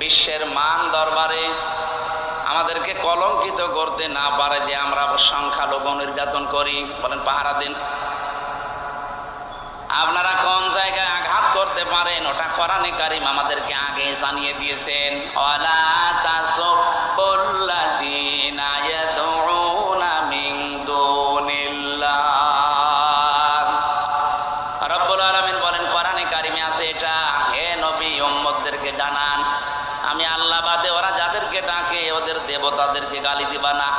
বিশ্বের মান দরবারে আমাদেরকে কলঙ্কিত করতে না পারে যে আমরা সংখ্যালঘু নির্যাতন করি। বলেন পাহারা দিন। আপনারা কোন জায়গায় আঘাত করতে পারেন ওটা কোরআনে কারীম আমাদেরকে আগে জানিয়ে দিয়েছেন। ওয়ালা তাসুবুল্লাযীনা ইয়াদউনা মিন দুনিল্লাহ। রব্বুল আলামিন বলেন কোরআনে কারীমে আছে এটা, হে নবী উম্মতদেরকে জানান আমি আল্লাহ বাদে ওরা যাদেরকে ডাকে ওদের দেবতাদেরকে গালি দিবা না,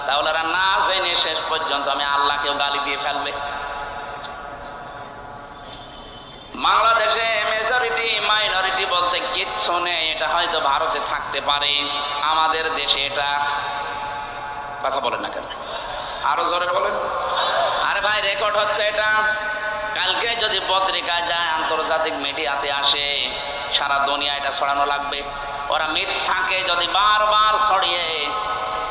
তাহলে ওরা না জেনে শেষ পর্যন্ত আমি আল্লাহকেও গালি দিয়ে ফেলবে। বাংলাদেশে মেজরিটি মাইনরিটি বলতে কিচ্ছু নেই, এটা হয়তো ভারতে থাকতে পারে, আমাদের দেশে এটা কথা বলেন না কেন, আরো জোরে বলেন। আরে ভাই রেকর্ড হচ্ছে এটা, কালকে যদি পত্রিকায় যায় আন্তর্জাতিক মিডিয়াতে আসে সারা দুনিয়া এটা ছড়ানো লাগবে। ওরা মিথ্যাকে যদি বারবার ছড়িয়ে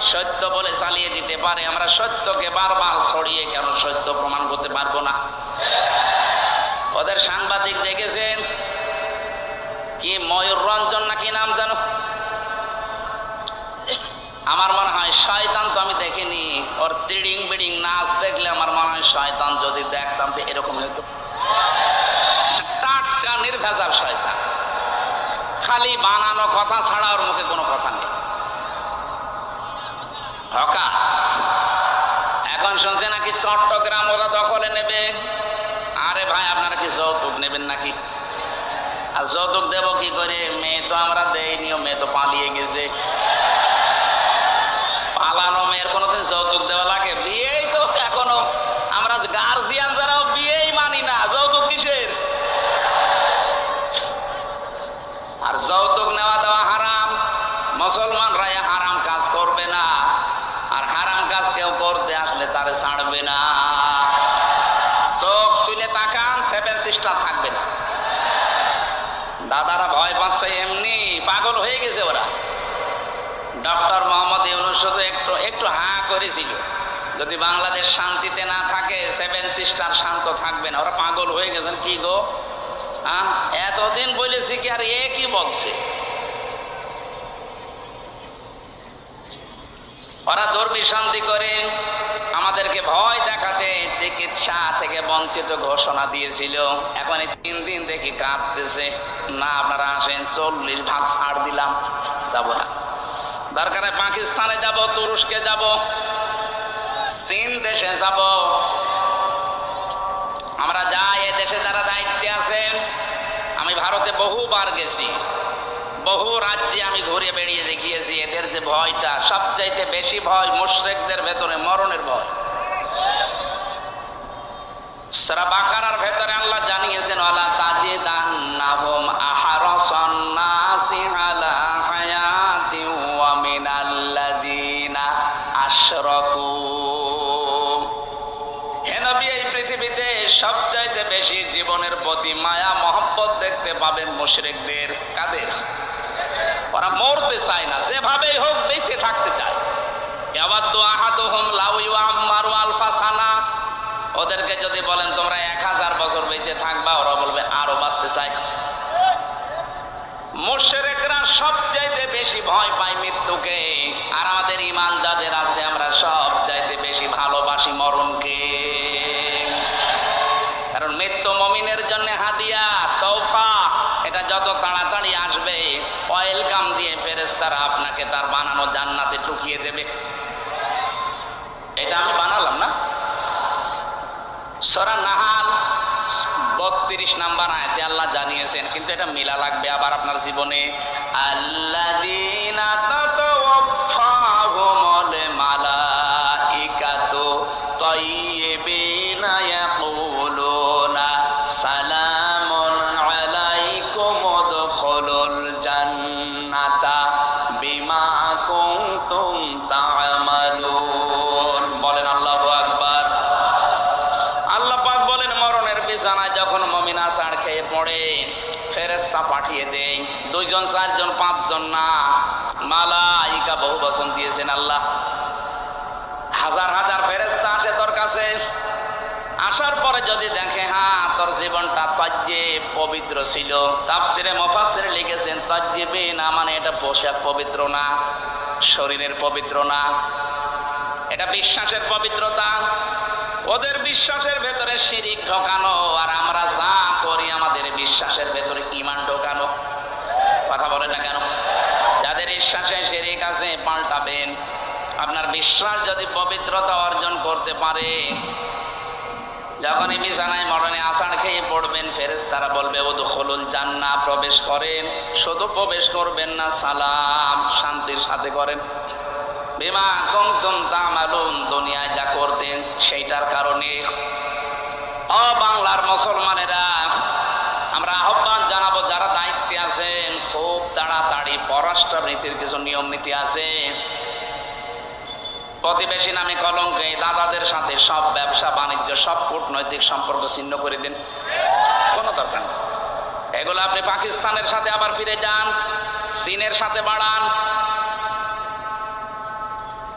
সত্য বলে চালিয়ে দিতে পারে, আমরা সত্যকে বারবার ছড়িয়ে কেন সত্য প্রমাণ করতে পারবো না? ওদের সাংবাদিক দেখেছেন কি ময়ূর রঞ্জন নাকি নাম জানো, আমার মনে হয় শয়তান, তো আমি দেখিনি, ওর তিড়িং বিড়িং নাচ দেখলে আমার মনে হয় শয়তান যদি দেখতাম তো এরকম হতো। টাটকা নির্ভেজাল শয়তান, খালি বানানো কথা ছাড়া ওর মুখে কোনো কথা নেই। হকা এখন শুনছে নাকি চট্টগ্রাম ওরা দখলে নেবে। আরে ভাই আপনারা কি যৌতুক নেবেন নাকি? আর যৌতুক দেব কি করে? মেয়ে তো আমরা দেইনি, মেয়ে তো পালিয়ে গেছে। পালানো মেয়ের কোনোদিন যৌতুক দেওয়া লাগে? বিয়েই তো এখনো আমরা গার্জিয়ান যারাও বিয়েই মানি না, যৌতুক কিসের? আর যৌতুক নেওয়া দেওয়া হারাম, মুসলমানরা হারাম কাজ করবে না, আর হারাম কাজ কেউ করতে আসলে তারে ছাড়বে না। চোখ তুলে তাকান, সেভেন সিস্টার থাকবে না। দাদারা ভয় পাচ্ছে, এমনি পাগল হয়ে গেছে ওরা। ডক্টর মোহাম্মদ ইউনূস শুধু একটু হা করেছিল, যদি বাংলাদেশ শান্তিতে না থাকে সেভেন সিস্টার শান্ত থাকবে না। ওরা পাগল হয়ে গেছেন। কি গো এতদিন বলেছি কি আর এ কি বলছে? ওরা দুর্বিসন্ধি করে আমাদেরকে ভয় দেখাতে চিকিৎসা থেকে বঞ্চিত ঘোষণা দিয়েছিল। এখন এই 3 দিন দেখি কাঁদতেছে, না আপনারা আসেন 40 ভাগ ছাড় দিলাম, যাবো না। দরকারে পাকিস্তানে যাব, তুরস্কে যাব, চীন দেশে যাব, আমরা যাই। এ দেশে যারা দায়িত্বে আছেন, আমি ভারতে বহুবার গেছি, বহু রাজ্যে আমি ঘুরে বেড়িয়ে দেখিয়েছি। এদের যে ভয়টা, সবচাইতে বেশি ভয় মুশরিকদের ভেতরে মরণের ভয়। সূরা বাকারার ভেতরে আল্লাহ জানিয়েছেন, ওয়ালা তাজিদান্নাহুম আহরাসান নাসি আলা হায়াতি ওয়া মিনাল্লাযিনা আশরাকু। হে নবী, এই পৃথিবীতে সবচাইতে বেশি জীবনের প্রতি মায়া মহব্বত দেখতে পাবেন মুশরিকদের। কাদের? ওরা মরতে চায় না, যেভাবেই হোক বেঁচে থাকতে চায়। ইয়াওয়াদু আহাদুহুম লাউ ইউআম্মারু আলফা সানা। ওদেরকে যদি বলেন তোমরা 1000 বছর বেঁচে থাকবা, ওরা বলবে আরো বাঁচতে চাই। মুশরিকরা সবচাইতে বেশি ভয় পায় মৃত্যুকে, আর আমাদের ঈমান যাদের আছে আমরা সবচাইতে বেশি ভালোবাসি মরণকে। কারণ মৃত্যু মুমিনের জন্য হাদিয়া, তওফা, এটা যত তাড়াতাড়ি আসবে ওয়েলকাম দিয়ে ফেরেশতারা আপনাকে তার বানানো জান্নাতে ঢুকিয়ে দেবে। এটা আমি বানালাম না। সূরা নাহাল 32 নাম্বার আয়াতে আল্লাহ জানিয়েছেন, কিন্তু এটা মিলা লাগবে আবার আপনার জীবনে। আল্লাযীনা তাতাওয়াফাহুমুল মালাইকাতু তাইয়্যিবিনা ইয়াকুলুনা সালামুন আলাইকুম উদখুলুল জান্নাতা বিমা কুনতুম তা'মালুন। বলেন আল্লাহু আকবার। আল্লাহ পাক বলেন, মরণের বিছানায় যখন মুমিন আছাড় খেয়ে পড়ে, ফেরেশতা পাঠিয়ে দেয়। 2 জন 4 জন 5 জন না, মালাইকা বহু বচন দিয়েছেন আল্লাহ। হাজার হাজার ফেরেশতা আসে তোর কাছে। আসার পরে যদি দেখে হ্যাঁ তোর জীবনটা তাজ্জিব পবিত্র ছিল, তাফসিরে মুফাসসির লিখেছেন তাজ্জিবে না মানে এটা এটা পোশাক পবিত্র না, শরীরের পবিত্র না, এটা বিশ্বাসের পবিত্রতা। ওদের বিশ্বাসের ভেতরে শিরিক ঢোকানো, আর আমরা যা করি আমাদের বিশ্বাসের ভেতরে ঈমান ঢোকানো। কথা বলেন না কেন? যাদের বিশ্বাসে শিরিক আছে পাল্টাবেন। আপনার বিশ্বাস যদি পবিত্রতা অর্জন করতে পারে, যখনই বিছানায় মরণে আষাঢ় খেয়ে পড়বেন, ফেরেশতারা বলবে উদখুলুল জান্নাহ, প্রবেশ করেন। শুধু প্রবেশ করবেন না, সালাম, শান্তির সাথে করেন। বিমা কুনতুম তা'মালুন, দুনিয়ায় যা করতেন সেইটার কারণে। ও বাংলার মুসলমানেরা, আমরা আহ্বান জানাবো, যারা দায়িত্বে আছেন, খুব তাড়াতাড়ি পররাষ্ট্রনীতির কিছু নিয়ম নীতি আছে। প্রতিবেশী নামে কলঙ্কে দাদাদের সাথে সব ব্যবসা বাণিজ্য, সব কূটনৈতিক সম্পর্ক ছিন্ন করে দিন, কোনো দরকার নেই। এগুলো আপনি পাকিস্তানের সাথে আবার ফিরে যান, চীনের সাথে বাড়ান,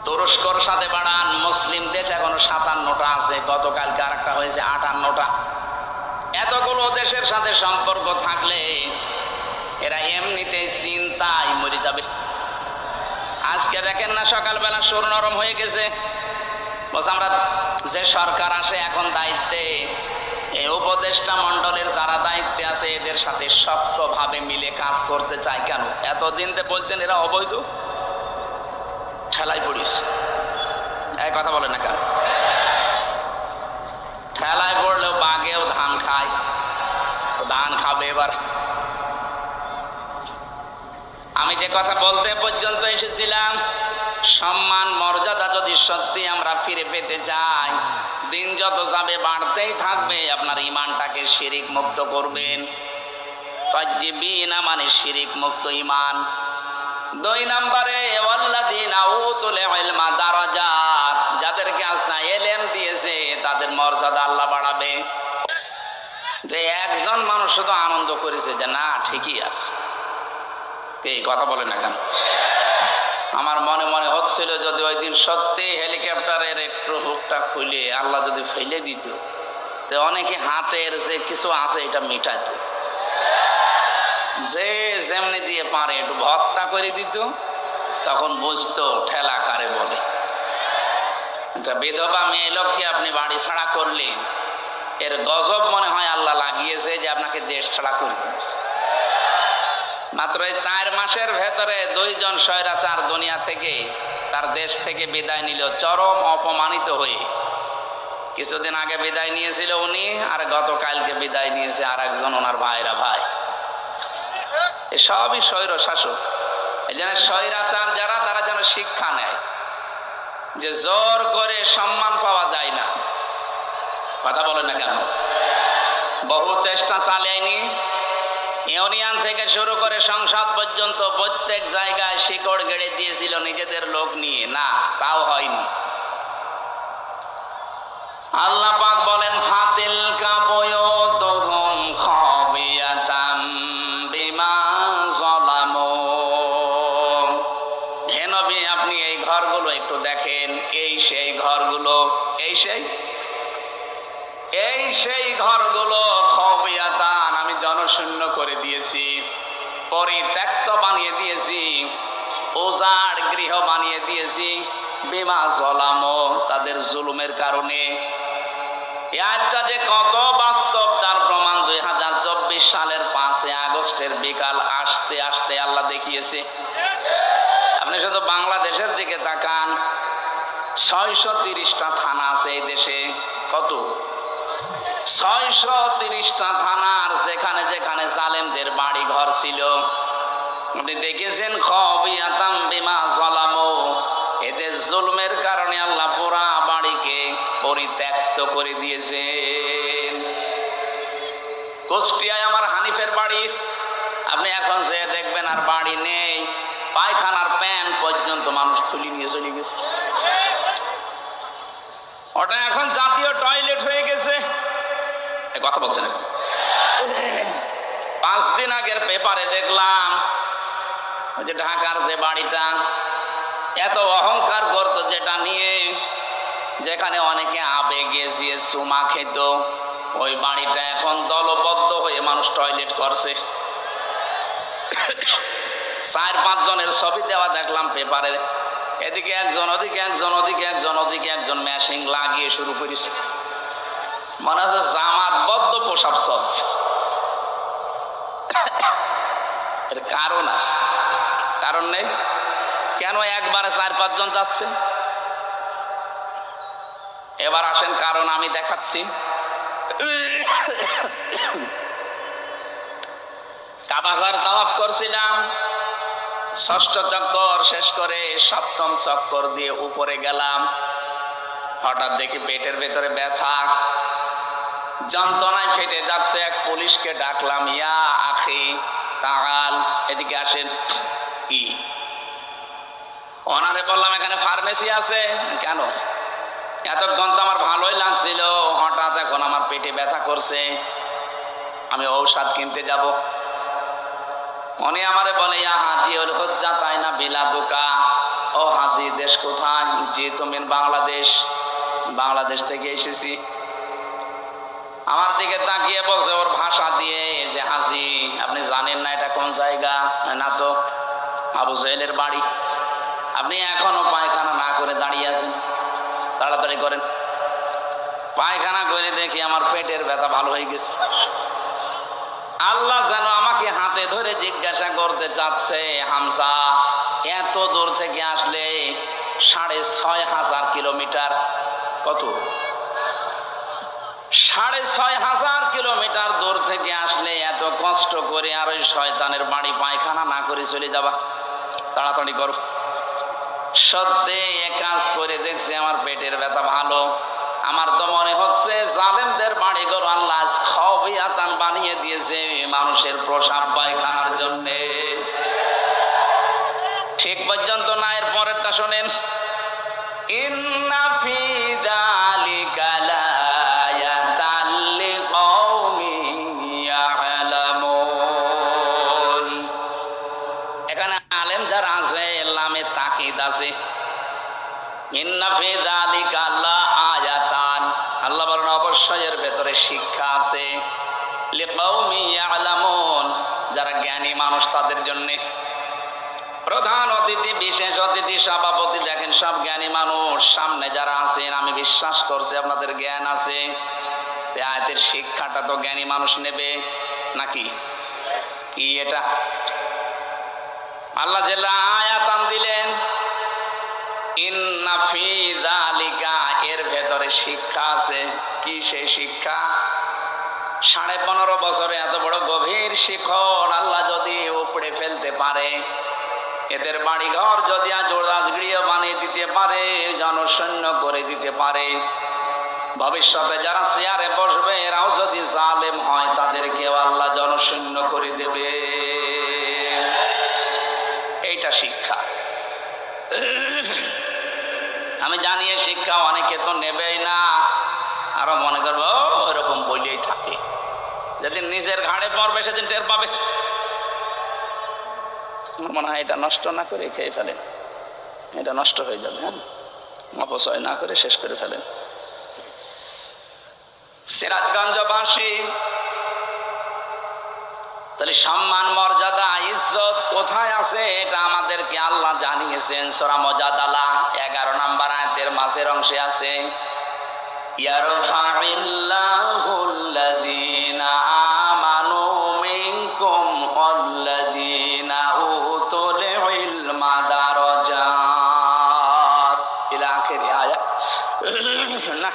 তুরস্কর সাথে বাড়ান। মুসলিম দেশ এখনো 57টা আছে, গতকালকে আরেকটা হয়েছে 58টা। এতগুলো দেশের সাথে সম্পর্ক থাকলে এরা এমনিতেই চিন্তায় মরে যাবে। আজকে দেখেন না, সকালবেলা সুর নরম হয়ে গেছে। বলছে আমরা যে সরকার আসে এখন দায়িত্বে, এই উপদেষ্টা মণ্ডলের যারা দায়িত্বে আছে এদের সাথে শক্তভাবে মিলে কাজ করতে চায়। কেন? এতদিন তো বলতেন এরা অবৈধ, ঠেলাই পড়িস। এই কথা বলে না কেন? ঠেলায় পড়লেও বাঘেও ধান খায়, ধান খাবে এবার। আমি যে কথা বলতে পর্যন্ত এসেছিলাম, সম্মান মর্যাদা যদি সত্যি আমরা ফিরে পেতে চাই, দিন যত যাবে বাড়তেই থাকবে। আপনার ঈমানটাকে শিরিক মুক্ত করবেন। তাজ্জিবিনা মানে শিরিক মুক্ত ঈমান। 2 নম্বরে ওয়াল্লাযীনা উতুল ইলমা দারাজাত, যাদেরকে আল্লাহ ইলম দিয়েছে তাদের মর্যাদা আল্লাহ বাড়াবে। যে একজন মানুষ শুধু আনন্দ করেছে যে না ঠিকই আছে, এই কথা বলে না কেন? আমার মনে মনে হচ্ছিল যদি ওই দিন সত্যি হেলিকপ্টারের একটু হুকটা খুলে আল্লাহ যদি ফেলে দিত, তো অনেকে হাতের যে কিছু আছে এটা মিটাইত, যে যেমনি দিয়ে পারে একটু ভক্তা করে দিত, তখন বুঝতো ঠেলা কারে বলে। একটা বিধবা মেয়ে লোককে আপনি বাড়ি ছাড়া করলেন, এর গজব মনে হয় আল্লাহ লাগিয়েছে যে আপনাকে দেশ ছাড়া করে দিয়েছে। মাত্র এই 4 মাসের ভেতরে 2 জন স্বৈরাচার দুনিয়া থেকে, তার দেশ থেকে বিদায় নিল চরম অপমানিত হয়ে। কিছুদিন আগে বিদায় নিয়েছিল উনি, আর গতকালকে বিদায় নিয়েছে আর একজন ওনার ভাইরা ভাই। সবই স্বৈর শাসক। এই জন্য স্বৈরাচার যারা, তারা যেন শিক্ষা নেয় যে জোর করে সম্মান পাওয়া যায় না। কথা বলেন না কেন? বহু চেষ্টা চালায়নি, ইউনিয়ন থেকে শুরু করে সংসদ পর্যন্ত প্রত্যেক জায়গায় শিকড় গেড়ে দিয়েছিল নিজেদের লোক নিয়ে, না তাও হয়নি। আল্লাহ পাক বলেন ফাতিল কাবুয়ুতুহুম খাবিয়াতাম বিমা যালামু। হে নবী, আপনি এই ঘরগুলো একটু দেখেন, এই সেই ঘরগুলো, এই সেই ঘরগুলো খাবিয়াতান, আমি জনশূন্য করে দিয়েছি, পরিত্যক্ত বানিয়ে দিয়েছি, উজাড় গৃহ বানিয়ে দিয়েছি। বিমা যালামু, তাদের জুলুমের কারণে। এই আয়াতটা যে কত বাস্তব তার প্রমাণ 2024 সালের 5 আগস্টের বিকাল আসতে আসতে আল্লাহ দেখিয়েছে। আপনি শুধু বাংলাদেশের দিকে তাকান, 630টা থানা আছে এই দেশে। কত? 630টা থানার যেখানে যেখানে জালেমদের বাড়ি ঘর ছিল, আপনি দেখেছেন খাবিয়াতাম বিমা যালামু, এদের জুলমের কারণে আল্লাহ পুরা বাড়িকে পরিত্যক্ত করে দিয়েছেন। কুষ্টিয়ায় আমার হানিফের বাড়ি, আপনি এখন যে দেখবেন আর বাড়ি নেই, পায়খানার প্যান পর্যন্ত মানুষ খুলে নিয়ে চলে গেছে। ওটা এখন জাতীয় টয়লেট হয়ে গেছে। কথা বলছেন? 5 দিন আগের পেপারে দেখলাম যে ঢাকার যে বাড়িটা এত অহংকার করতো, যেটা নিয়ে যেখানে অনেকে আবেগে গিয়ে চুমা খেত, ওই বাড়িটা এখন দলবদ্ধ হয়ে মানুষ টয়লেট করছে। 4-5 জনের ছবি দেওয়া দেখলাম পেপারে, এদিকে একজন, ওদিকে একজন, ওদিকে একজন, ওদিকে একজন, মেশিং লাগিয়ে শুরু করেছে। মনে হচ্ছে জামাত বদ্ধ প্রসাব চলছে। এর কারণ আছে, কারণ নেই কেন? একবারে 4-5 জন যাচ্ছে। এবার আসেন কারণ আমি দেখাচ্ছি। কাবাঘর তাওয়াফ করছিলাম, 6ষ্ঠ চক্কর শেষ করে 7ম চক্কর দিয়ে উপরে গেলাম। হঠাৎ দেখি পেটের ভেতরে ব্যথা, যন্ত্রণায় ফেটে যাচ্ছে। এক পুলিশকে ডাকলাম, ইয়া আখি তাআল, এদিকে আসেন। কি? ওনারে বললাম এখানে ফার্মেসি আছে। কেন? এতক্ষণ তো আমার ভালোই লাগছিল, হঠাৎ এখন আমার পেটে ব্যথা করছে, আমি ঔষধ কিনতে যাব। উনি আমারে বলে, ইয়া হাজি উল হুজ্জা তাই না বিলাদুকা, ও হাজি দেশ কোথায়? জি তুমি বাংলাদেশ। বাংলাদেশ থেকে এসেছি। আমার দিকে তাকিয়ে বলছে ওর ভাষা দিয়ে যে, হাজি আপনি জানেন না এটা কোন জায়গা? না তো। আবু জাহেলের বাড়ি। আপনি এখনো পায়খানা না করে দাঁড়িয়ে আছেন, তাড়াতাড়ি করেন। পায়খানা করে দেখি আমার পেটের ব্যথা ভালো হয়ে গেছে। আল্লাহ যেন আমাকে হাতে ধরে জিজ্ঞাসা করতে চাচ্ছে, হামজা এত দূর থেকে আসলে 6,500 কিলোমিটার, কত? 6,500 কিলোমিটার দূর থেকে আসলে এত কষ্ট করে আর ওই শয়তানের বাড়ি পায়খানা না করে চলে যাবা, তাড়াতাড়ি করো। সত্যি এ কাজ করে দেখছি আমার পেটের ব্যথা ভালো। আমার তো মনে হচ্ছে জালেমদের বাড়িঘর আল্লাহ খবিয়াতান বানিয়ে দিয়েছে মানুষের প্রসাব পায়খানার জন্য। ঠিক পর্যন্ত না, এর পরেরটা শোনেন। ইন্না ফি যালিকা লায়াতাল লিকাউমিন ইয়ালামুন। এখানে আলেম যারা আছে লামে তাকিদ আছে। ইন্না ফি যালিকা লাআয়াতান, আল্লাহ বলেন অবশ্যই এর ভেতরে শিক্ষা আছে। লিকাউমিন ইয়ালামুন, যারা জ্ঞানী মানুষ তাদের জন্য। প্রধান অতিথি, বিশেষ অতিথি, সভাপতি, দেখেন সব জ্ঞানী মানুষ। সামনে যারা আছেন আমি বিশ্বাস করছি আপনাদের জ্ঞান আছে। আয়াতের শিক্ষাটা তো জ্ঞানী মানুষ নেবে নাকি? কি এটা? আল্লাহ যে আয়াতান দিলেন, ইন্না ফি যালিকা, এর ভেতরে শিক্ষা আছে। কি সেই শিক্ষা? 15.5 বছরে এত বড় গভীর শিখন আল্লাহ যদি উপড়ে ফেলতে পারে, এদের বাড়িঘর যদি আজগড়িয়ে বানিয়ে দিতে পারে, জনশূন্য করে দিতে পারে, ভবিষ্যতে যারা চেয়ারে বসবে এরাও যদি জালেম হয় তাদেরকেও আল্লাহ জনশূন্য করে দেবে। এইটা শিক্ষা। আমি জানি এই শিক্ষা অনেকে তো নেবেই না, আরো মনে করবো এরকম বলেই থাকে। যেদিন নিজের ঘাড়ে পড়বে সেদিন টের পাবে। মনে হয় এটা নষ্ট না করে খেয়ে ফেলেন, এটা নষ্ট হয়ে যাবে। হ্যাঁ, অপচয় না করে শেষ করে ফেলেন। সিরাজগঞ্জবাসী, তাহলে সম্মান, মর্যাদা, ইজ্জত কোথায় আছে এটা আমাদেরকে আল্লাহ জানিয়েছেন। সূরা মুজাদালা 11 নম্বর আয়াতের মাঝের অংশে আছে, ইয়ারফাইল্লাহুল্লাযীনা আমানু মিনকুম ওয়াল্লাযীনা উতুল ইলমা দারাজাত, ইলা আখির আয়াত। না,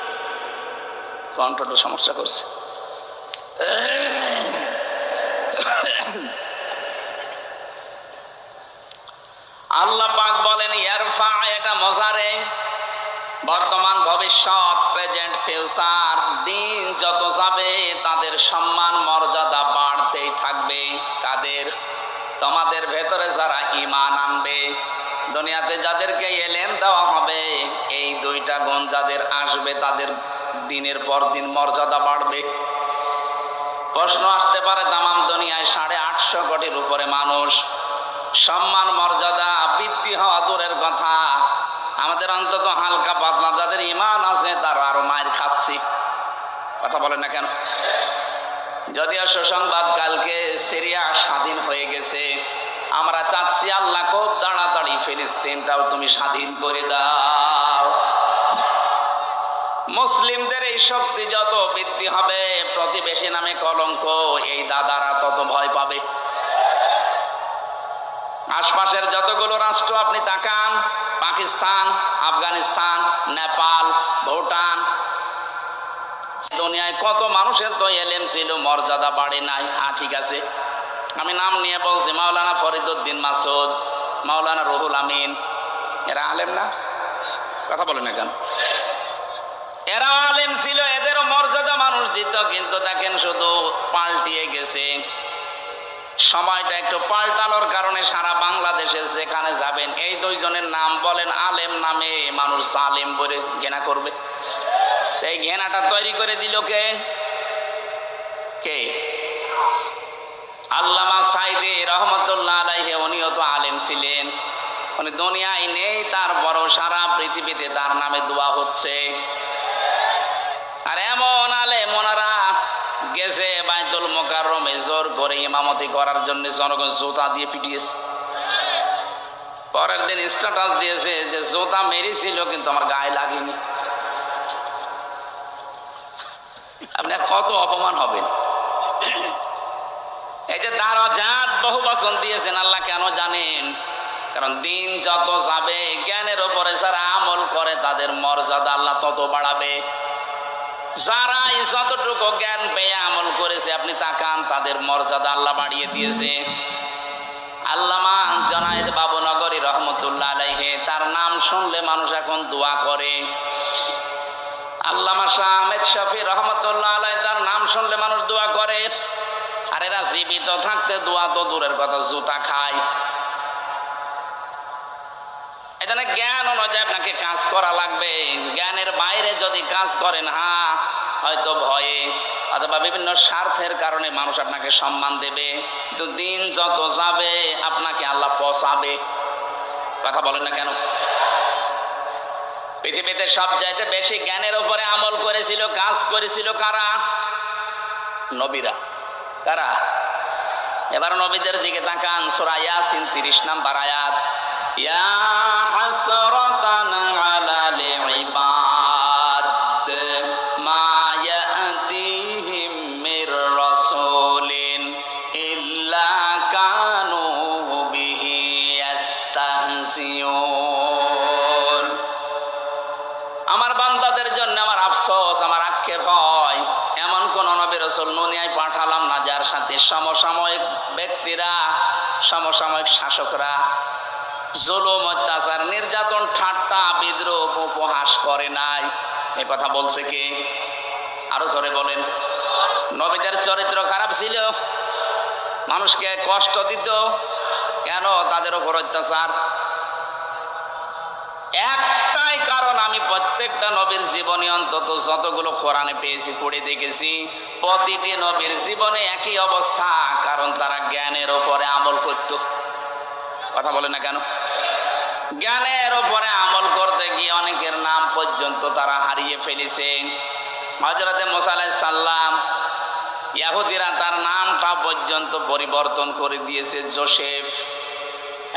কণ্ঠটা সমস্যা করছে। আল্লাহ পাক বলেন ইয়ারফা, এটা মজারে, বর্তমান, ভবিষ্যৎ, প্রেজেন্ট, ফিউচার। দিন যত যাবে তাদের সম্মান মর্যাদা বাড়তেই থাকবে। কাদের? তোমাদের ভেতরে যারা ঈমান আনবে, দুনিয়াতে যাদেরকে এলেম দেওয়া হবে, এই 2টা গুণ যাদের আসবে তাদের দিনের পর দিন মর্যাদা বাড়বে। প্রশ্ন আসতে পারে, তামাম দুনিয়ায় 850 কোটির উপরে মানুষ, সম্মান মর্যাদা বৃদ্ধি হওয়া দূরের কথা, আমাদের অন্তত হালকা পাতলা যাদের ঈমান আছে তারা আরো মায়ের খাচ্ছি। কথা বলেন না কেন? যদিও সুসংবাদ, কালকে সিরিয়া স্বাধীন হয়ে গেছে। আমরা চাচ্ছি আল্লাহ খুব তাড়াতাড়ি ফিলিস্তিনটাও তুমি স্বাধীন করে দাও। মুসলিমদের এই শক্তি যত বৃদ্ধি হবে, প্রতিবেশী নামে কলঙ্ক এই দাদারা তত ভয় পাবে। আশপাশের যতগুলো রাষ্ট্র আপনি তাকান, পাকিস্তান, আফগানিস্তান, নেপাল, ভুটান, দুনিয়ায় কত মানুষের তো এলেম ছিল, মর্যাদা বাড়ে নাই। হ্যাঁ ঠিক আছে, আমি নাম নিয়ে বলছি, মাওলানা ফরিদউদ্দিন মাসুদ, মাওলানা রুহুল আমিন, এরা আলেম না? কথা বলেন না কেন? এরা আলেম ছিল, এদেরও মর্যাদা মানুষ দিত, কিন্তু দেখেন শুধু পাল্টিয়ে গেছে। সময়টা একটু পাল্টানোর কারণে সারা বাংলাদেশে যেখানে যাবেন এই দুইজনের নাম বলেন, আলেম নামে মানুষ আলেম বলে ঘৃণা করবে। এই ঘৃণাটা তৈরি করে দিল কে? কে? আল্লামা সাইদি রহমতুল্লাহ আলাইহি, উনিও তো আলেম ছিলেন। উনি দুনিয়ায় নেই, তারপরও সারা পৃথিবীতে তার নামে দোয়া হচ্ছে। আর এমন আলেম, ওনারা গেছে বাইতুল মুকাররমে জোর করে ইমামতি করার জন্য, জনগণ জুতা দিয়ে পিটিয়েছে। পরের দিন স্ট্যাটাস দিয়েছে যে জুতা মেরেছিল কিন্তু আমার গায়ে লাগেনি। আপনি কত অপমান হবেন? এই যে দারাজাত বহু বচন দিয়েছেন আল্লাহ, কেন জানেন? কারণ দিন যত যাবে, জ্ঞানের উপরে যারা আমল করে তাদের মর্যাদা আল্লাহ তত বাড়াবে। যারা যতটুকু জ্ঞান পেয়ে আমল করেছে আপনি তাকান, তাদের মর্যাদা আল্লাহ বাড়িয়ে দিয়েছে। আল্লামা জনায়েদ বাবুনগরী রহমতুল্লাহ আলাইহি, তার নাম শুনলে মানুষ এখন দোয়া করে। আল্লামা শাহ আহমেদ শফি রহমতুল্লাহ আলাইহি, তার নাম শুনলে মানুষ দোয়া করে। আর এরা জীবিত থাকতে দোয়া তো দূরের কথা, জুতা খায়। এখানে জ্ঞান অনুযায়ী আপনাকে কাজ করা লাগবে। জ্ঞানের বাইরে যদি কাজ করেন, হ্যাঁ হয়তো ভয়ে অথবা বিভিন্ন স্বার্থের কারণে মানুষ আপনাকে সম্মান দেবে, কিন্তু দিন যত যাবে আপনাকে আল্লাহ পচাবে। কথা বলেন না কেন? পৃথিবীতে সবচাইতে বেশি জ্ঞানের উপরে আমল করেছিল, কাজ করেছিল কারা? নবীরা। কারা? এবার নবীদের দিকে তাকান, সূরা ইয়াসিন 30 নম্বর আয়াত। ইয়া হাসরাতান আলাল ইবাদ মা ইয়াতিহিম মির রাসূলিন ইল্লা কানু বিহি ইস্তাহজিউন। আমার বান্দাদের জন্য আমার আফসোস, আমার আক্ষেপ হয়, এমন কোন নবী রাসূল দুনিয়ায় পাঠালাম না যার সাথে সমসাময়িক ব্যক্তিরা, সমসাময়িক শাসকরা জুলুম, অত্যাচার, নির্যাতন, ঠাট্টা, বিদ্রূপ, উপহাস করে নাই। এই কথা বলছে কে? আরো জোরে বলেন। নবীদের চরিত্র খারাপ ছিল, মানুষকে কষ্ট দিত। কেন তাদের উপর অত্যাচার? একটাই কারণ, আমি প্রত্যেকটা নবীর জীবনে অন্তত যতগুলো কোরআনে পেয়েছি, পড়ে দেখেছি, প্রতিটি নবীর জীবনে একই অবস্থা, কারণ তারা জ্ঞানের উপরে আমল করত। কথা বলে না কেন? জ্ঞানের উপরে আমল করতে গিয়ে অনেকের নাম পর্যন্ত তারা হারিয়ে ফেলেছে। হযরতে মুসা আলাইহিস সালাম, ইহুদিরা তার নামটা পর্যন্ত পরিবর্তন করে দিয়েছে জোসেফ।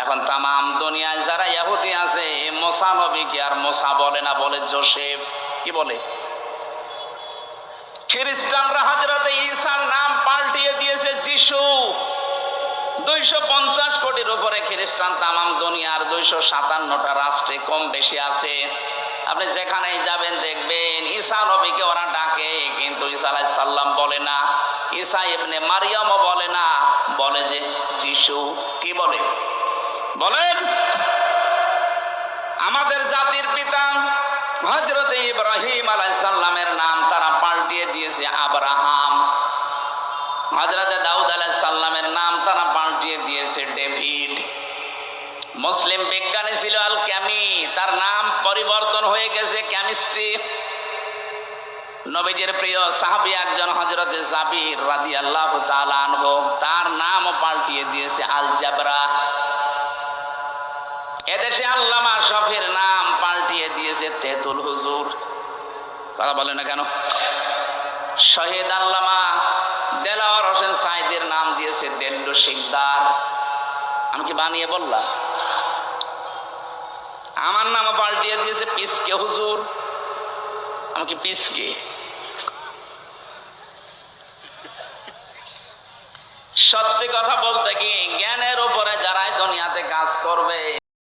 এখন তামাম দুনিয়ায় যারা ইহুদি আছে, মুসা নবীকে আর মুসা বলে না, বলে জোসেফ। কি বলে? খ্রিস্টানরা হযরতে ঈসার নাম পাল্টিয়ে দিয়েছে যিশু। 250 কোটির উপরে খ্রিস্টান তামাম দুনিয়ার 257টা রাষ্ট্রে কম বেশি আছে। আপনি যেখানেই যাবেন দেখবেন ঈসা নবীকে ওরা ডাকে, কিন্তু ঈসা আলাইহিস সালাম বলে না, ঈসা ইবনে মারিয়ামও বলে না, বলে যে যিশু। কি বলে? বলেন। আমাদের জাতির পিতা হযরতে ইব্রাহিম আলাইহিস সালামের নাম তারা পাল্টিয়ে দিয়েছে আব্রাহাম। হযরতে দাউদ আলাইহিস সালামের নাম তারা পাল্টিয়ে দিয়েছে ডেভিড। মুসলিম বিজ্ঞানী ছিল আল ক্যামি, তার নাম পরিবর্তন হয়ে গেছে কেমিস্ট্রি। নবীজির প্রিয় সাহাবী একজন হযরতে জাবির রাদিয়াল্লাহু তাআলা আনহু, তার নামও পাল্টিয়ে দিয়েছে আল জাবরা। এদেশে আল্লামা শফির নাম পাল্টিয়ে দিয়েছে তেতুল হুজুর। কথা বলে না কেন? শহীদ আল্লামা দেলাওয়ার হোসেন সাইদির নাম দিয়েছে দেল্লু শিকদার। আমি কি বানিয়ে বললাম? আমার নাম পাল্টিয়ে দিয়েছে পিসকে হুজুর। আমি কি পিসকে? সত্যি কথা বলতে কি, জ্ঞানের উপরে যারাই দুনিয়াতে কাজ করবে